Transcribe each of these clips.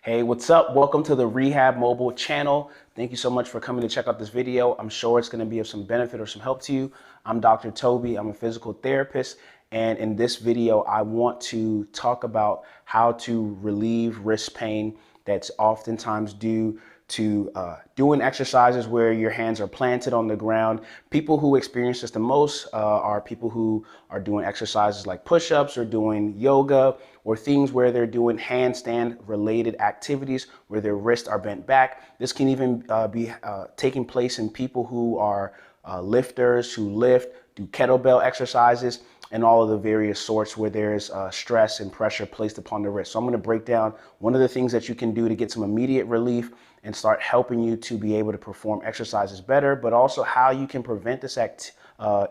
Hey, what's up? Welcome to the Rehab Mobile channel. Thank you so much for coming to check out this video. I'm sure it's going to be of some benefit or some help to you. I'm Dr. Toby. I'm a physical therapist. And in this video, I want to talk about how to relieve wrist pain that's oftentimes due to doing exercises where your hands are planted on the ground. People who experience this the most are people who are doing exercises like push-ups or doing yoga or things where they're doing handstand related activities where their wrists are bent back. This can even be taking place in people who are lifters, who lift, do kettlebell exercises, and all of the various sorts where there's stress and pressure placed upon the wrist. So I'm going to break down one of the things that you can do to get some immediate relief and start helping you to be able to perform exercises better, but also how you can prevent this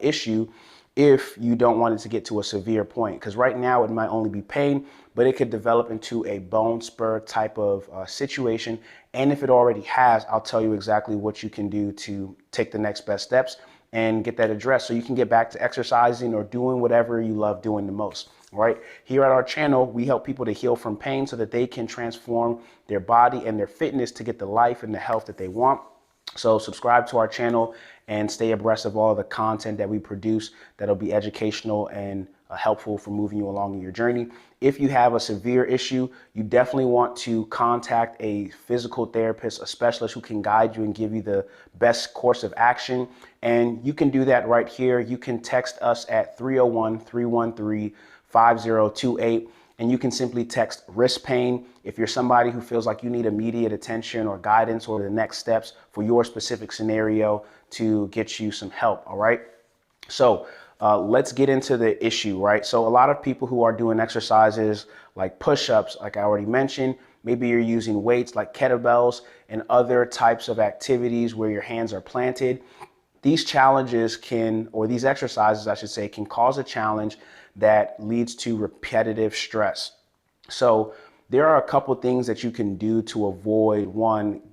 issue if you don't want it to get to a severe point. Because right now it might only be pain, but it could develop into a bone spur type of situation. And if it already has, I'll tell you exactly what you can do to take the next best steps and get that addressed so you can get back to exercising or doing whatever you love doing the most. Right here at our channel, we help people to heal from pain so that they can transform their body and their fitness to get the life and the health that they want. So subscribe to our channel and stay abreast of all of the content that we produce that'll be educational and helpful for moving you along in your journey. If you have a severe issue, you definitely want to contact a physical therapist, a specialist who can guide you and give you the best course of action. And you can do that right here. You can text us at 301-313-5028. And you can simply text wrist pain if you're somebody who feels like you need immediate attention or guidance or the next steps for your specific scenario to get you some help. All right. So let's get into the issue, right? So a lot of people who are doing exercises like push-ups, like I already mentioned, maybe you're using weights like kettlebells and other types of activities where your hands are planted. These challenges these exercises, I should say, can cause a challenge that leads to repetitive stress. So there are a couple things that you can do to avoid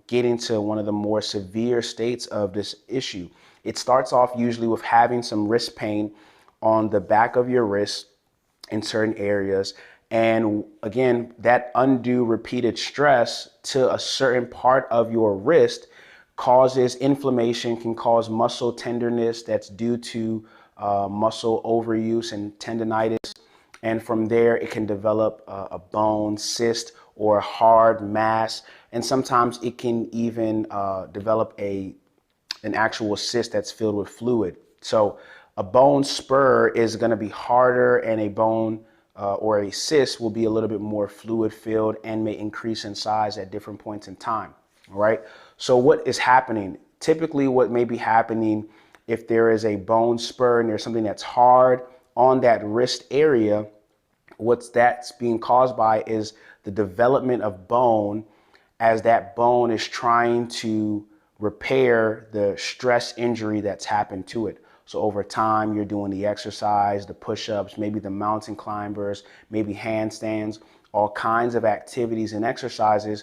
getting to one of the more severe states of this issue. It starts off usually with having some wrist pain on the back of your wrist in certain areas. And again, that undue repeated stress to a certain part of your wrist causes inflammation, can cause muscle tenderness that's due to muscle overuse and tendonitis. And from there, it can develop a bone cyst or a hard mass. And sometimes it can even develop an actual cyst that's filled with fluid. So a bone spur is going to be harder, and a bone or a cyst will be a little bit more fluid filled and may increase in size at different points in time. All right. So what is happening? Typically, what may be happening if there is a bone spur and there's something that's hard on that wrist area, that's being caused by is the development of bone as that bone is trying to repair the stress injury that's happened to it. So over time, you're doing the exercise, the push-ups, maybe the mountain climbers, maybe handstands, all kinds of activities and exercises.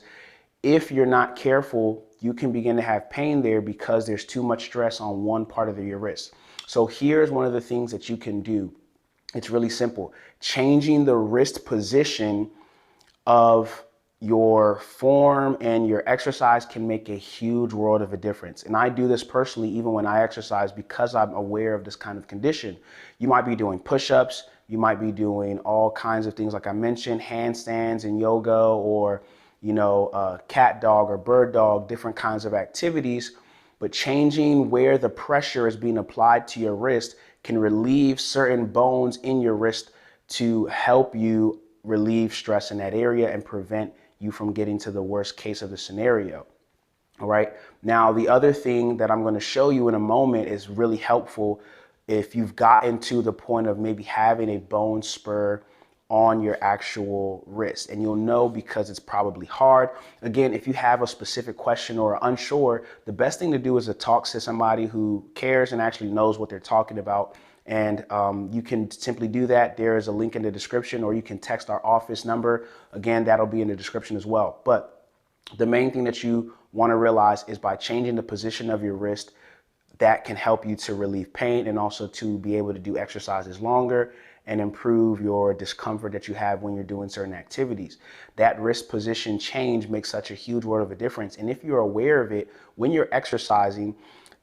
If you're not careful, you can begin to have pain there because there's too much stress on one part of your wrist. So here's one of the things that you can do. It's really simple. Changing the wrist position of your form and your exercise can make a huge world of a difference. And I do this personally even when I exercise because I'm aware of this kind of condition. You might be doing push-ups. You might be doing all kinds of things like I mentioned, handstands and yoga, or cat dog or bird dog, different kinds of activities. But changing where the pressure is being applied to your wrist can relieve certain bones in your wrist to help you relieve stress in that area and prevent you from getting to the worst case of the scenario. All right. Now, the other thing that I'm going to show you in a moment is really helpful if you've gotten to the point of maybe having a bone spur on your actual wrist, and you'll know because it's probably hard. Again, if you have a specific question or are unsure, the best thing to do is to talk to somebody who cares and actually knows what they're talking about. And you can simply do that. There is a link in the description, or you can text our office number. Again, that'll be in the description as well. But the main thing that you want to realize is by changing the position of your wrist, that can help you to relieve pain and also to be able to do exercises longer and improve your discomfort that you have when you're doing certain activities. That wrist position change makes such a huge world of a difference. And if you're aware of it when you're exercising,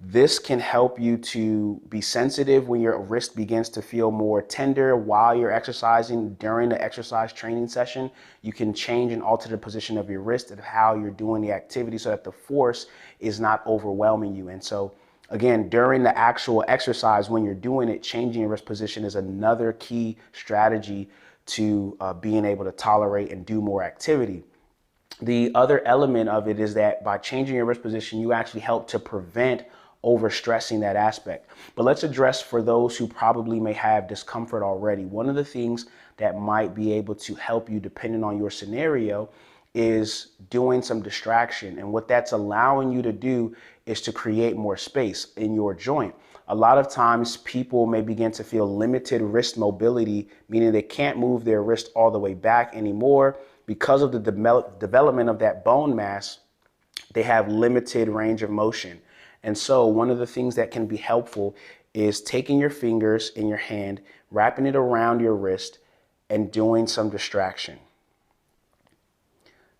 this can help you to be sensitive when your wrist begins to feel more tender while you're exercising. During the exercise training session, you can change and alter the position of your wrist and how you're doing the activity so that the force is not overwhelming you. And so again, during the actual exercise, when you're doing it, changing your wrist position is another key strategy to being able to tolerate and do more activity. The other element of it is that by changing your wrist position, you actually help to prevent overstressing that aspect. But let's address for those who probably may have discomfort already. One of the things that might be able to help you, depending on your scenario, is doing some distraction. And what that's allowing you to do is to create more space in your joint. A lot of times people may begin to feel limited wrist mobility, meaning they can't move their wrist all the way back anymore. Because of the development of that bone mass, they have limited range of motion. And so one of the things that can be helpful is taking your fingers in your hand, wrapping it around your wrist, and doing some distraction.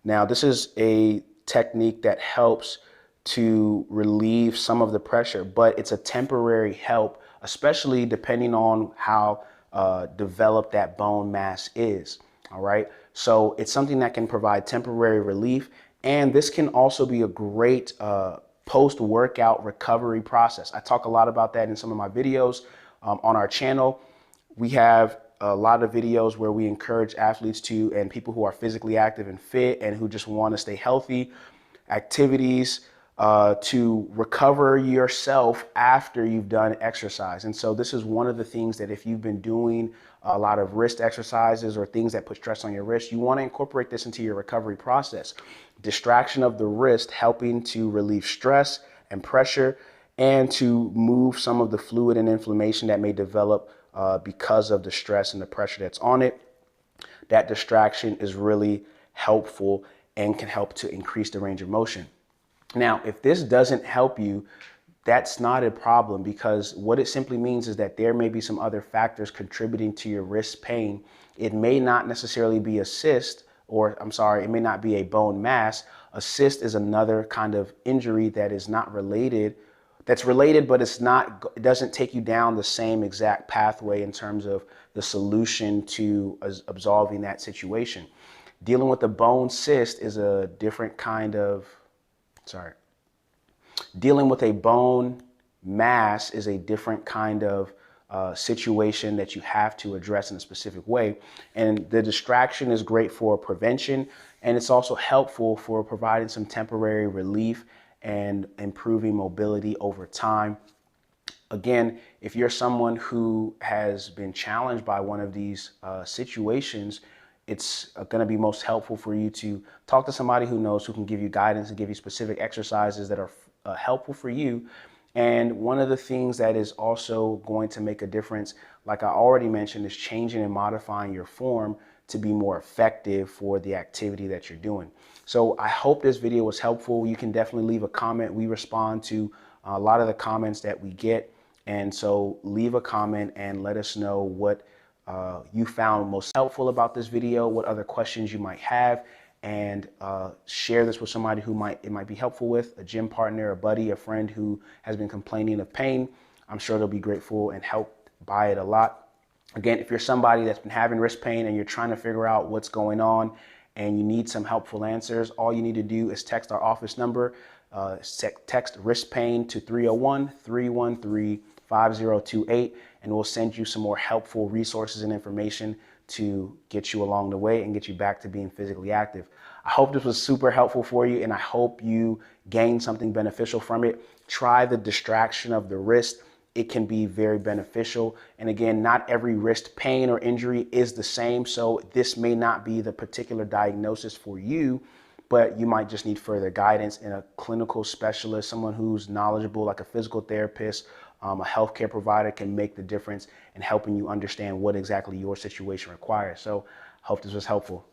Now, this is a technique that helps to relieve some of the pressure, but it's a temporary help, especially depending on how developed that bone mass is. All right. So it's something that can provide temporary relief. And this can also be a great post-workout recovery process. I talk a lot about that in some of my videos on our channel. We have a lot of videos where we encourage athletes to, and people who are physically active and fit and who just want to stay healthy, activities to recover yourself after you've done exercise. And so this is one of the things that if you've been doing a lot of wrist exercises or things that put stress on your wrist, you want to incorporate this into your recovery process. Distraction of the wrist helping to relieve stress and pressure and to move some of the fluid and inflammation that may develop because of the stress and the pressure that's on it. That distraction is really helpful and can help to increase the range of motion. Now, if this doesn't help you, that's not a problem, because what it simply means is that there may be some other factors contributing to your wrist pain. It may not necessarily be a cyst, or I'm sorry, it may not be a bone mass. A cyst is another kind of injury that is not related, that's related, but it doesn't take you down the same exact pathway in terms of the solution to absolving that situation. Dealing with a bone cyst is a different kind of, dealing with a bone mass is a different kind of situation that you have to address in a specific way. And the distraction is great for prevention, and it's also helpful for providing some temporary relief and improving mobility over time. Again, if you're someone who has been challenged by one of these situations, it's going to be most helpful for you to talk to somebody who knows, who can give you guidance and give you specific exercises that are helpful for you. And one of the things that is also going to make a difference, like I already mentioned, is changing and modifying your form to be more effective for the activity that you're doing. So I hope this video was helpful. You can definitely leave a comment. We respond to a lot of the comments that we get. And so leave a comment and let us know what you found most helpful about this video, what other questions you might have, and share this with somebody who it might be helpful with, a gym partner, a buddy, a friend who has been complaining of pain. I'm sure they'll be grateful and helped by it a lot. Again, if you're somebody that's been having wrist pain and you're trying to figure out what's going on and you need some helpful answers, all you need to do is text our office number, text wrist pain to 301-313-5028, and we'll send you some more helpful resources and information to get you along the way and get you back to being physically active. I hope this was super helpful for you, and I hope you gained something beneficial from it. Try the distraction of the wrist. It can be very beneficial. And again, not every wrist pain or injury is the same, so this may not be the particular diagnosis for you, but you might just need further guidance in a clinical specialist, someone who's knowledgeable, like a physical therapist, a healthcare provider can make the difference in helping you understand what exactly your situation requires. So I hope this was helpful.